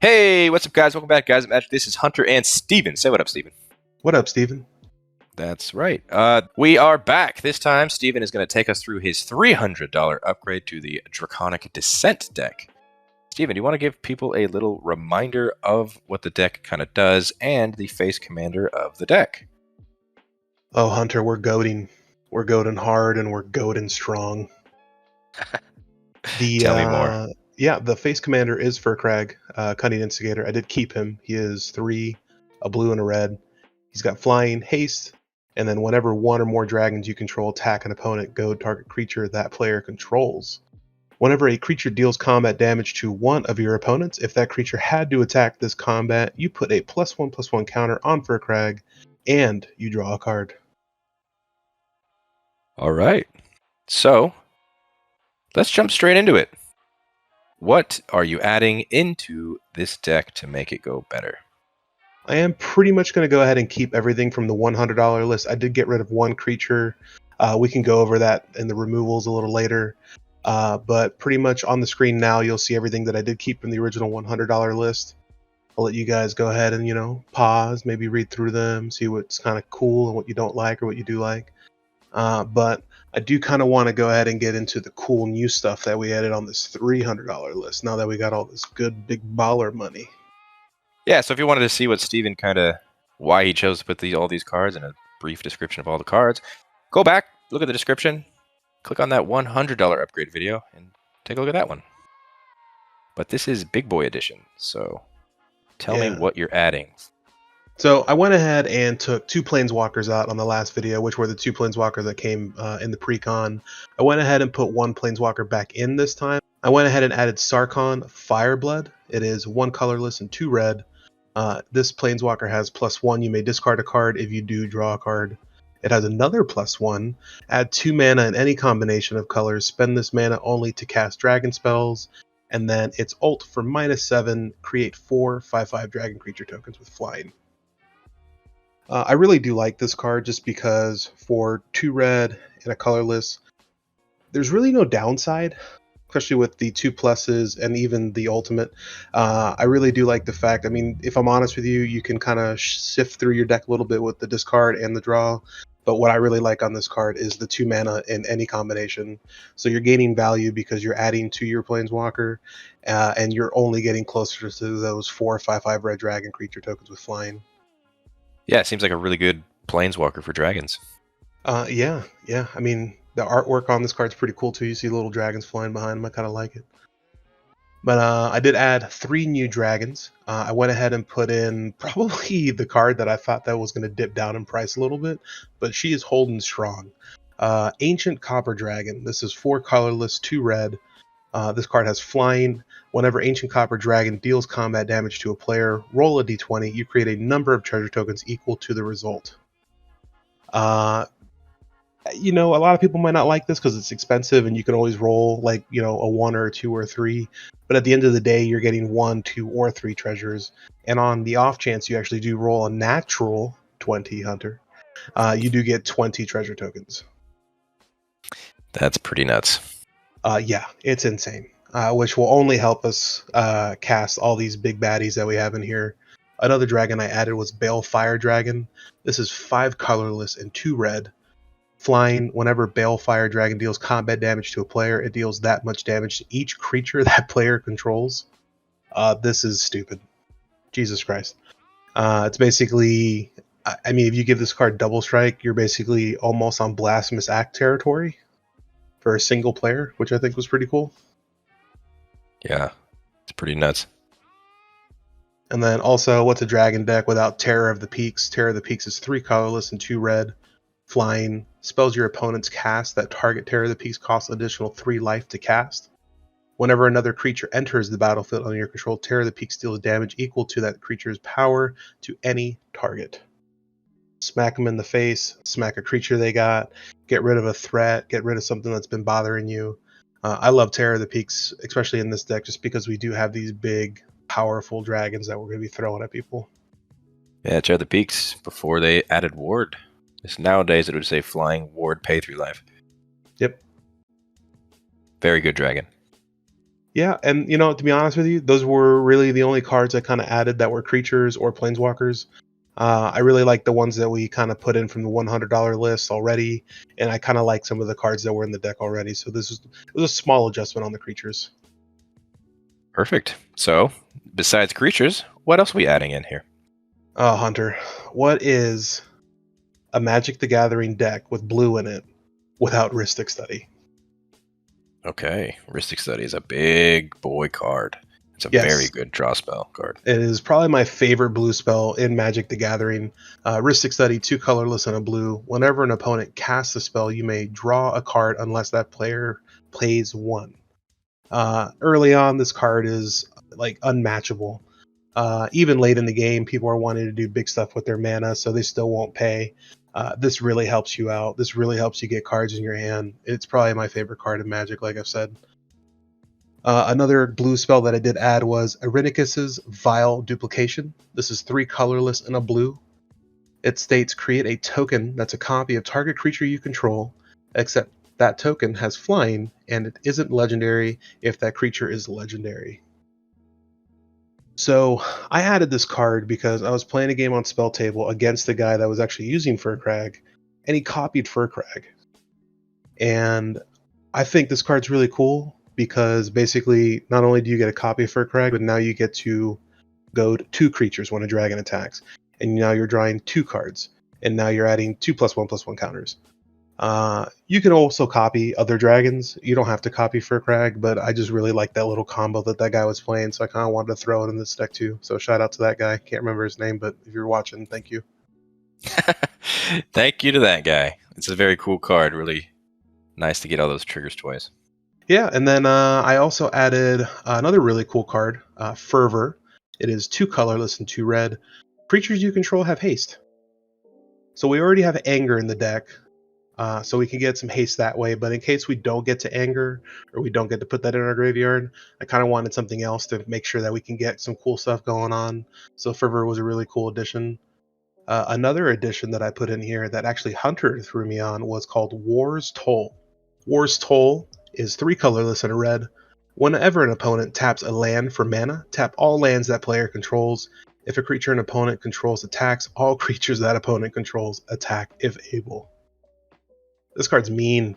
Hey, what's up, guys? Welcome back, guys. This is Hunter and Steven. Say what up, Steven. What up, Steven? That's right. We are back. This time, Steven is going to take us through his $300 upgrade to the Draconic Dissent deck. Steven, do you want to give people a little reminder of what the deck kind of does and the face commander of the deck? Oh, Hunter, we're goading. We're goading hard and we're goading strong. Tell me more. Yeah, the face commander is Firkraag, Cunning Instigator. I did keep him. He is 3, a blue and a red. He's got flying, haste, and then whenever one or more dragons you control attack an opponent, goad target creature that player controls. Whenever a creature deals combat damage to one of your opponents, if that creature had to attack this combat, you put a +1/+1 counter on Firkraag, and you draw a card. All right. So, let's jump straight into it. What are you adding into this deck to make it go better? I am pretty much going to go ahead and keep everything from the $100 list. I did get rid of one creature. We can go over that in the removals a little later. But pretty much on the screen now, you'll see everything that I did keep from the original $100 list. I'll let you guys go ahead and, pause, maybe read through them, see what's kind of cool and what you don't like or what you do like. But I do kind of want to go ahead and get into the cool new stuff that we added on this $300 list now that we got all this good big baller money. Yeah, so if you wanted to see what Steven why he chose to put all these cards and a brief description of all the cards, go back, look at the description, click on that $100 upgrade video, and take a look at that one. But this is Big Boy Edition, so tell me what you're adding. So I went ahead and took 2 Planeswalkers out on the last video, which were the 2 Planeswalkers that came in the Precon. I went ahead and put 1 Planeswalker back in this time. I went ahead and added Sarkhan Fireblood. It is 1 colorless and 2 red. This Planeswalker has +1. You may discard a card. If you do, draw a card. It has another +1. Add 2 mana in any combination of colors. Spend this mana only to cast dragon spells. And then its ult for -7, create 4 5/5 dragon creature tokens with flying. I really do like this card just because for 2 red and a colorless, there's really no downside, especially with the 2 pluses and even the ultimate. I really do like the fact, if I'm honest with you, you can kind of sift through your deck a little bit with the discard and the draw. But what I really like on this card is the 2 mana in any combination. So you're gaining value because you're adding to your Planeswalker, and you're only getting closer to those 4 5/5 red dragon creature tokens with flying. Yeah, it seems like a really good Planeswalker for dragons. Yeah. The artwork on this card's pretty cool too. You see little dragons flying behind them. I kind of like it. But I did add 3 new dragons. I went ahead and put in probably the card that I thought that was going to dip down in price a little bit, but she is holding strong. Ancient Copper Dragon. This is 4 colorless, 2 red. This card has flying. Whenever Ancient Copper Dragon deals combat damage to a player, roll a d20. You create a number of treasure tokens equal to the result. A lot of people might not like this because it's expensive and you can always roll a 1 or a 2 or a 3. But at the end of the day, you're getting 1, 2, or 3 treasures. And on the off chance you actually do roll a natural 20, Hunter, you do get 20 treasure tokens. That's pretty nuts. Yeah, it's insane. Which will only help us cast all these big baddies that we have in here. Another dragon I added was Balefire Dragon. This is 5 colorless and 2 red. Flying, whenever Balefire Dragon deals combat damage to a player, it deals that much damage to each creature that player controls. This is stupid. Jesus Christ. It's basically, if you give this card double strike, you're basically almost on Blasphemous Act territory for a single player, which I think was pretty cool. Yeah, it's pretty nuts. And then also, what's a dragon deck without Terror of the Peaks? Terror of the Peaks is 3 colorless and 2 red. Flying, spells your opponent's cast that target Terror of the Peaks costs an additional 3 life to cast. Whenever another creature enters the battlefield under your control, Terror of the Peaks deals damage equal to that creature's power to any target. Smack them in the face, smack a creature they got, get rid of a threat, get rid of something that's been bothering you. I love Terror of the Peaks, especially in this deck, just because we do have these big, powerful dragons that we're going to be throwing at people. Yeah, Terror of the Peaks before they added Ward. Nowadays it would say Flying Ward, pay 3 life. Yep. Very good dragon. Yeah, and to be honest with you, those were really the only cards I kind of added that were creatures or planeswalkers. I really like the ones that we kind of put in from the $100 list already, and I kind of like some of the cards that were in the deck already. So it was a small adjustment on the creatures. Perfect. So, besides creatures, what else are we adding in here? Hunter, what is a Magic the Gathering deck with blue in it without Rhystic Study? Okay, Ristic Study is a big boy card. It's a very Yes, good draw spell card. it is probably my favorite blue spell in Magic the Gathering. Rhystic Study, 2 colorless and a blue. Whenever an opponent casts a spell, you may draw a card unless that player plays one. Early on, this card is like unmatchable. Even late in the game, people are wanting to do big stuff with their mana, so they still won't pay. This really helps you out. This really helps you get cards in your hand. It's probably my favorite card in Magic, like I've said. Another blue spell that I did add was Irenicus's Vile Duplication. This is 3 colorless and a blue. It states create a token that's a copy of target creature you control, except that token has flying, and it isn't legendary if that creature is legendary. So I added this card because I was playing a game on Spell Table against a guy that was actually using Firkraag, and he copied Firkraag. And I think this card's really cool because basically not only do you get a copy of Firkraag, but now you get to goad 2 creatures when a dragon attacks. And now you're drawing 2 cards. And now you're adding 2+1/+1 counters. You can also copy other dragons. You don't have to copy Firkraag, but I just really like that little combo that guy was playing, so I kind of wanted to throw it in this deck too. So shout out to that guy. Can't remember his name, but if you're watching, thank you. Thank you to that guy. It's a very cool card. Really nice to get all those triggers twice. Yeah, and then I also added another really cool card, Fervor. It is 2 colorless and 2 red. Creatures you control have haste. So we already have anger in the deck, so we can get some haste that way. But in case we don't get to anger or we don't get to put that in our graveyard, I kind of wanted something else to make sure that we can get some cool stuff going on. So Fervor was a really cool addition. Another addition that I put in here that actually Hunter threw me on was called War's Toll. War's Toll is 3 colorless and a red. Whenever an opponent taps a land for mana, tap all lands that player controls. If a creature an opponent controls attacks, all creatures that opponent controls attack if able. This card's mean.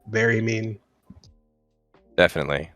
Very mean. Definitely.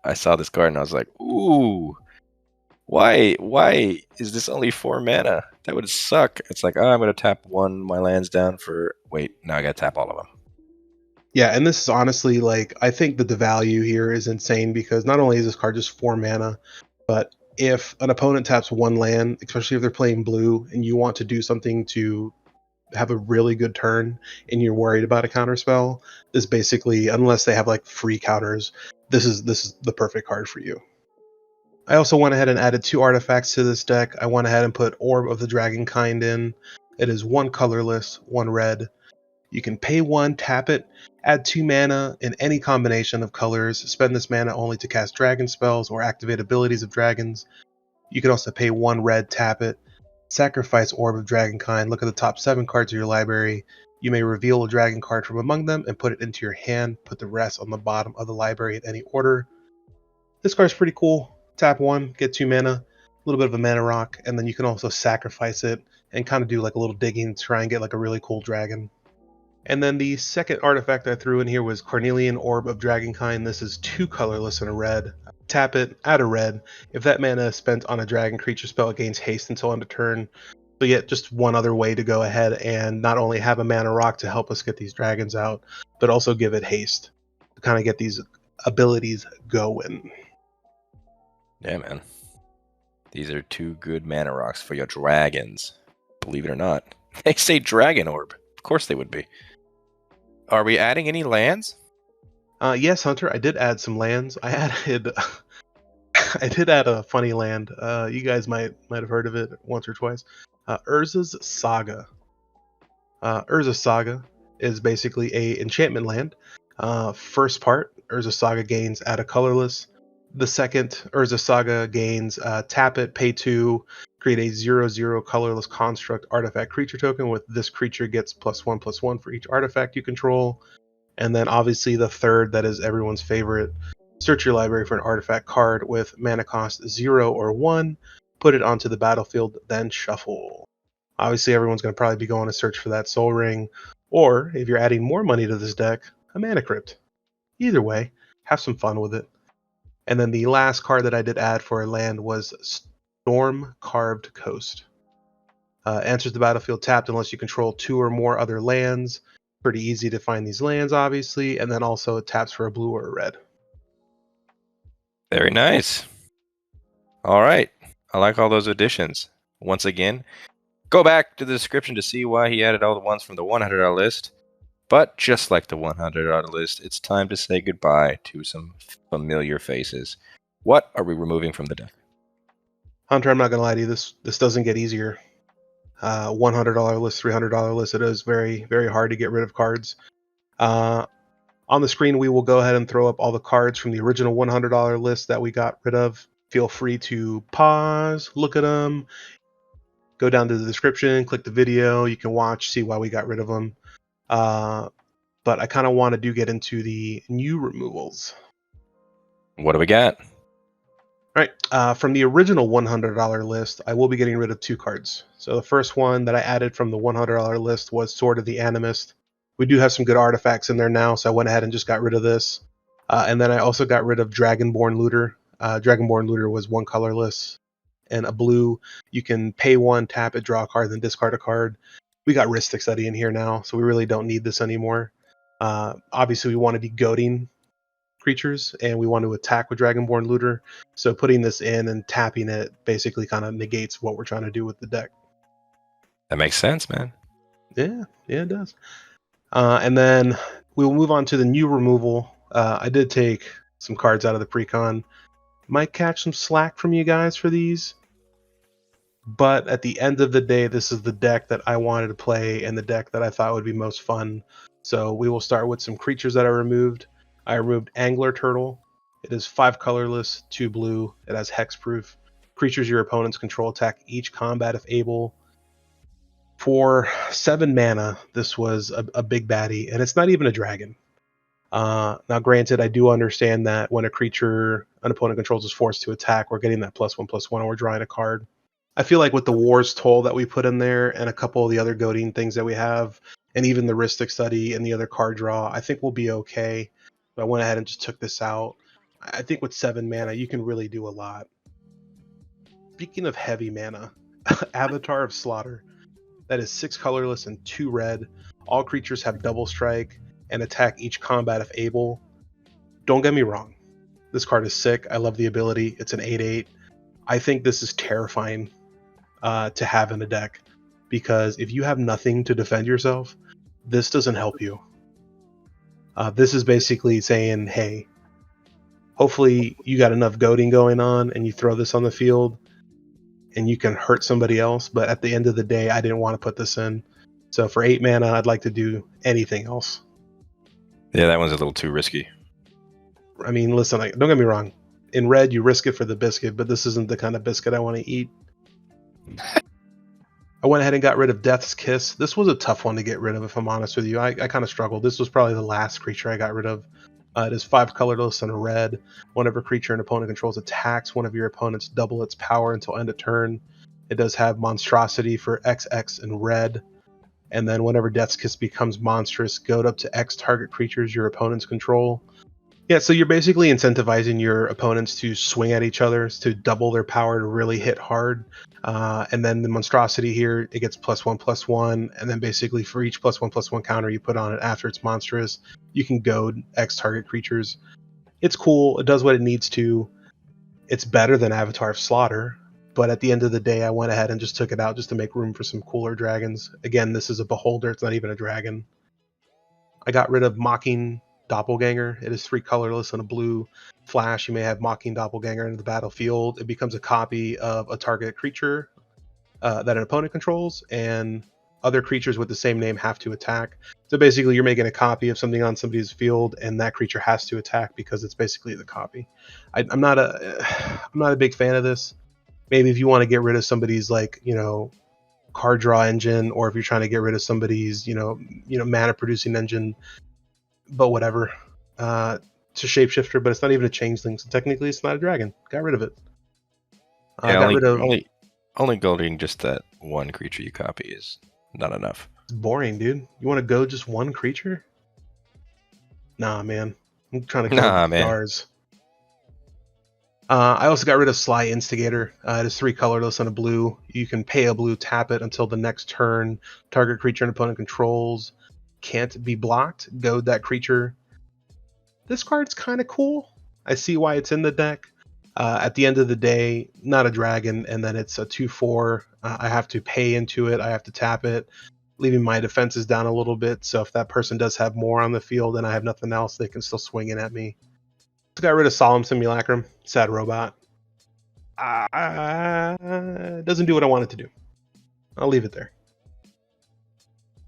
I saw this card and I was like, ooh, why is this only 4 mana? That would suck. It's like, oh, I'm going to tap my lands down for, wait, now I got to tap all of them. Yeah, and this is honestly, like, I think that the value here is insane because not only is this card just 4 mana, but if an opponent taps 1 land, especially if they're playing blue, and you want to do something to have a really good turn and you're worried about a counter spell, this basically, unless they have like free counters, this is the perfect card for you. I also went ahead and added 2 artifacts to this deck. I went ahead and put Orb of the Dragon Kind in. It is 1 colorless, 1 red. You can pay 1, tap it, add 2 mana in any combination of colors. Spend this mana only to cast dragon spells or activate abilities of dragons. You can also pay 1 red, tap it, sacrifice Orb of Dragonkind, look at the top 7 cards of your library. You may reveal a dragon card from among them and put it into your hand. Put the rest on the bottom of the library in any order. This card's pretty cool. Tap 1, get 2 mana, a little bit of a mana rock, and then you can also sacrifice it and kind of do like a little digging to try and get like a really cool dragon. And then the second artifact I threw in here was Cornelian Orb of Dragonkind. This is 2 colorless and a red. Tap it, add a red. If that mana is spent on a dragon creature spell, it gains haste until end of turn. So yet just one other way to go ahead and not only have a mana rock to help us get these dragons out, but also give it haste to kind of get these abilities going. Yeah, man. These are 2 good mana rocks for your dragons. Believe it or not. They say Dragon Orb. Of course they would be. Are we adding any lands? Yes, Hunter, I did add some lands. I did add a funny land. You guys might have heard of it once or twice. Urza's Saga. Urza's Saga is basically a enchantment land. First part, Urza's Saga gains add a colorless. The second, Urza's Saga gains tap it, pay 2, create a 0/0 colorless construct artifact creature token with this creature gets +1/+1 for each artifact you control. And then obviously the third, that is everyone's favorite, search your library for an artifact card with mana cost 0 or 1, put it onto the battlefield, then shuffle. Obviously, everyone's going to probably be going to search for that Soul Ring, or if you're adding more money to this deck, a Mana Crypt. Either way, have some fun with it. And then the last card that I did add for a land was Storm Carved Coast. Enters the battlefield tapped unless you control 2 or more other lands. Pretty easy to find these lands, obviously, and then also it taps for a blue or a red. Very nice. All right. I like all those additions. Once again, go back to the description to see why he added all the ones from the $100 list. But just like the $100 list, it's time to say goodbye to some familiar faces. What are we removing from the deck? Hunter, I'm not going to lie to you, this doesn't get easier. $100 list, $300 list, it is very, very hard to get rid of cards. On the screen, we will go ahead and throw up all the cards from the original $100 list that we got rid of. Feel free to pause, look at them, go down to the description, click the video. You can watch, see why we got rid of them. But I kind of want to get into the new removals. What do we got? All right, from the original $100 list, I will be getting rid of 2 cards. So the first one that I added from the $100 list was Sword of the Animist. We do have some good artifacts in there now, so I went ahead and just got rid of this. And then I also got rid of Dragonborn Looter. Dragonborn Looter was 1 colorless and a blue. You can pay 1, tap it, draw a card, then discard a card. We got Ristic Study in here now, so we really don't need this anymore. Obviously, we want to be goading creatures, and we want to attack with Dragonborn Looter. So putting this in and tapping it basically kind of negates what we're trying to do with the deck. That makes sense, man. Yeah, it does. And then we will move on to the new removal. I did take some cards out of the Precon. Might catch some slack from you guys for these, but at the end of the day, this is the deck that I wanted to play and the deck that I thought would be most fun. So we will start with some creatures that I removed. I removed Angler Turtle. It is 5 colorless, 2 blue. It has hexproof. Creatures your opponents control attack each combat if able. For 7 mana, this was a big baddie, and it's not even a dragon. Now, granted, I do understand that when a creature an opponent controls is forced to attack, we're getting that +1/+1, and we're drawing a card. I feel like with the War's Toll that we put in there, and a couple of the other goading things that we have, and even the Ristic Study and the other card draw, I think we'll be okay. So I went ahead and just took this out. I think with 7 mana, you can really do a lot. Speaking of heavy mana, Avatar of Slaughter. That is 6 colorless and 2 red. All creatures have double strike and attack each combat if able. Don't get me wrong. This card is sick. I love the ability. It's an 8/8. I think this is terrifying to have in a deck, because if you have nothing to defend yourself, this doesn't help you. This is basically saying, hey, hopefully you got enough goading going on and you throw this on the field and you can hurt somebody else. But at the end of the day, I didn't want to put this in. So for 8 mana, I'd like to do anything else. Yeah, that one's a little too risky. I mean, listen, don't get me wrong. In red, you risk it for the biscuit, but this isn't the kind of biscuit I want to eat. I went ahead and got rid of Death's Kiss. This was a tough one to get rid of, if I'm honest with you. I kind of struggled. This was probably the last creature I got rid of. It is 5 colorless and a red. Whenever creature an opponent controls attacks one of your opponents, double its power until end of turn. It does have Monstrosity for XX and red. And then whenever Death's Kiss becomes monstrous, goad up to X target creatures your opponents control. Yeah, so you're basically incentivizing your opponents to swing at each other, to double their power to really hit hard. And then the monstrosity here, it gets +1/+1, and then basically for each +1/+1 counter you put on it after it's monstrous, you can goad X target creatures. It's cool. It does what it needs to. It's better than Avatar of Slaughter, but at the end of the day, I went ahead and just took it out just to make room for some cooler dragons. Again, this is a beholder. It's not even a dragon. I got rid of Mocking Doppelganger. It is 3 colorless and a blue. Flash, you may have Mocking Doppelganger into the battlefield. It becomes a copy of a target creature that an opponent controls, and other creatures with the same name have to attack. So basically, you're making a copy of something on somebody's field, and that creature has to attack because it's basically the copy. I'm not a big fan of this. Maybe if you want to get rid of somebody's card draw engine, or if you're trying to get rid of somebody's mana producing engine, but whatever. It's a shapeshifter, but it's not even a changeling, so technically it's not a dragon. Got rid of it. Yeah, Got rid of. only golding just that one creature you copy is not enough. It's boring, dude. You want to go just one creature? Nah, man. I'm trying to kill Nah, the man. stars. I also got rid of Sly Instigator. It is 3 colorless and a blue. You can pay a blue, tap it until the next turn. Target creature an opponent controls can't be blocked. Goad that creature. This card's kind of cool. I see why it's in the deck. At the end of the day, not a dragon, and then it's a 2/4. I have to pay into it. I have to tap it, leaving my defenses down a little bit. So if that person does have more on the field and I have nothing else, they can still swing in at me. Got rid of Solemn Simulacrum. Sad robot. Doesn't do what I want it to do. I'll leave it there.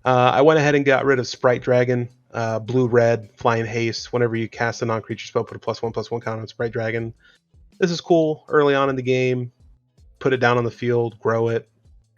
I went ahead and got rid of Sprite Dragon. Blue-red, flying haste. Whenever you cast a non-creature spell, put a +1/+1 counter on Sprite Dragon. This is cool early on in the game. Put it down on the field, grow it,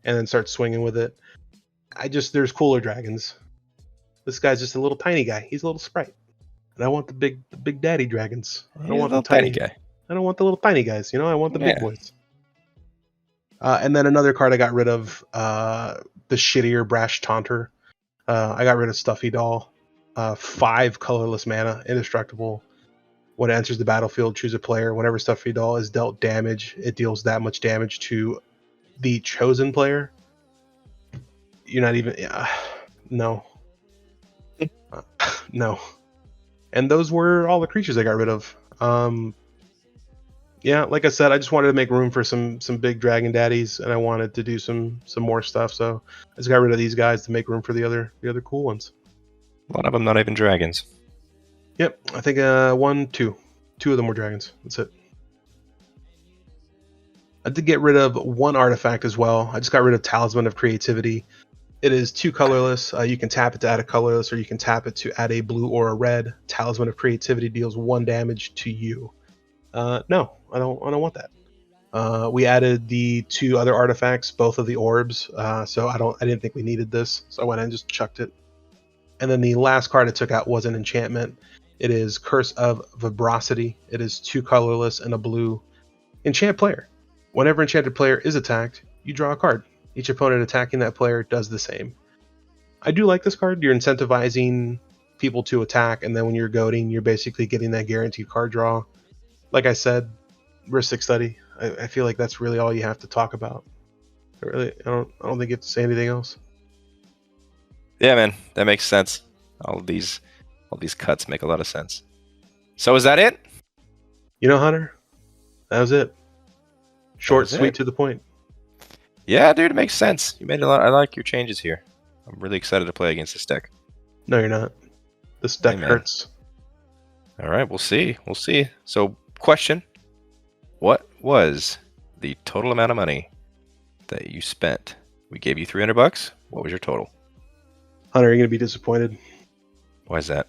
and then start swinging with it. There's cooler dragons. This guy's just a little tiny guy. He's a little sprite. And I want the big daddy dragons. I don't want the tiny guy. I don't want the little tiny guys. I want the big boys. And then another card I got rid of, the shittier Brash Taunter. I got rid of Stuffy Doll. 5 colorless mana, indestructible. When it enters the battlefield, choose a player. Whenever Stuffy Doll is dealt damage, it deals that much damage to the chosen player. You're not even... no. No. And those were all the creatures I got rid of. Yeah, like I said, I just wanted to make room for some big dragon daddies, and I wanted to do some more stuff. So I just got rid of these guys to make room for the other cool ones. A lot of them not even dragons. Yep, I think 2 of them were dragons. That's it. I did get rid of 1 artifact as well. I just got rid of Talisman of Creativity. It is 2 colorless. You can tap it to add a colorless, or you can tap it to add a blue or a red. Talisman of Creativity deals 1 damage to you. No, I don't want that. We added the 2 other artifacts, both of the orbs. So I didn't think we needed this, so I went and just chucked it. And then the last card I took out was an enchantment. It is Curse of Vibrosity. It is 2 colorless and a blue. Enchant player. Whenever enchanted player is attacked, you draw a card. Each opponent attacking that player does the same. I do like this card. You're incentivizing people to attack, and then when you're goading, you're basically getting that guaranteed card draw. Like I said, Ristic Study. I feel like that's really all you have to talk about. I don't think you have to say anything else. Yeah, man, that makes sense. All these cuts make a lot of sense. So is that it? Hunter, that was it. Short, sweet, to the point. Yeah, dude, it makes sense. You made a lot. I like your changes here. I'm really excited to play against this deck. No, you're not. This deck hurts. All right, we'll see. We'll see. So, question: what was the total amount of money that you spent? We gave you $300. What was your total? Hunter, you're gonna be disappointed. Why is that?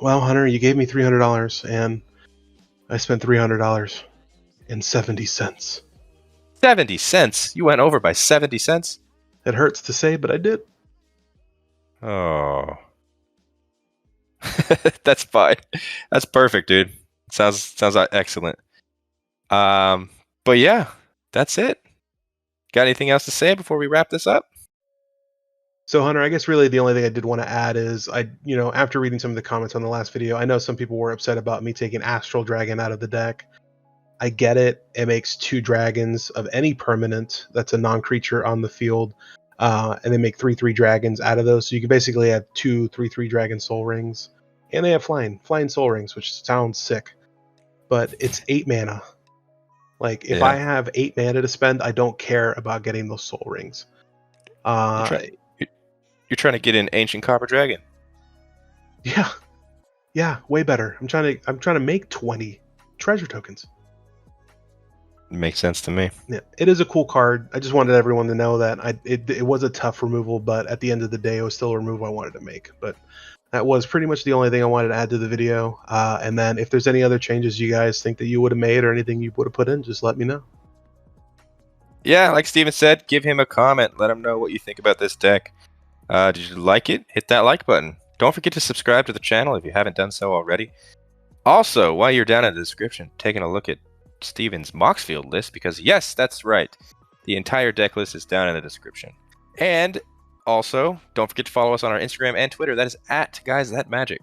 Well, Hunter, you gave me $300, and I spent $300 and 70 cents. 70 cents? You went over by 70 cents? It hurts to say, but I did. Oh. That's fine. That's perfect, dude. Sounds excellent. But yeah, that's it. Got anything else to say before we wrap this up? So, Hunter, I guess really the only thing I did want to add is after reading some of the comments on the last video, I know some people were upset about me taking Astral Dragon out of the deck. I get it. It makes 2 dragons of any permanent that's a non-creature on the field, and they make 3/3 dragons out of those. So you can basically have 2 3/3 dragon soul rings, and they have flying soul rings, which sounds sick. But it's 8 mana. Like if I have 8 mana to spend, I don't care about getting those soul rings. You're trying to get an Ancient Copper Dragon. Yeah, way better. I'm trying to make 20 treasure tokens. Makes sense to me. Yeah, it is a cool card. I just wanted everyone to know that it was a tough removal, but at the end of the day, it was still a removal I wanted to make. But that was pretty much the only thing I wanted to add to the video. And then if there's any other changes you guys think that you would have made or anything you would have put in, just let me know. Yeah, like Steven said, give him a comment. Let him know what you think about this deck. Did you like it? Hit that like button. Don't forget to subscribe to the channel if you haven't done so already. Also, while you're down in the description, taking a look at Steven's Moxfield list, because yes, that's right. The entire deck list is down in the description. And also, don't forget to follow us on our Instagram and Twitter. That is at GuysThatMagic.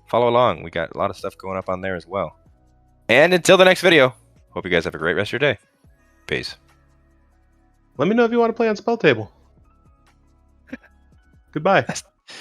Follow along. We got a lot of stuff going up on there as well. And until the next video, hope you guys have a great rest of your day. Peace. Let me know if you want to play on Spell Table. Goodbye.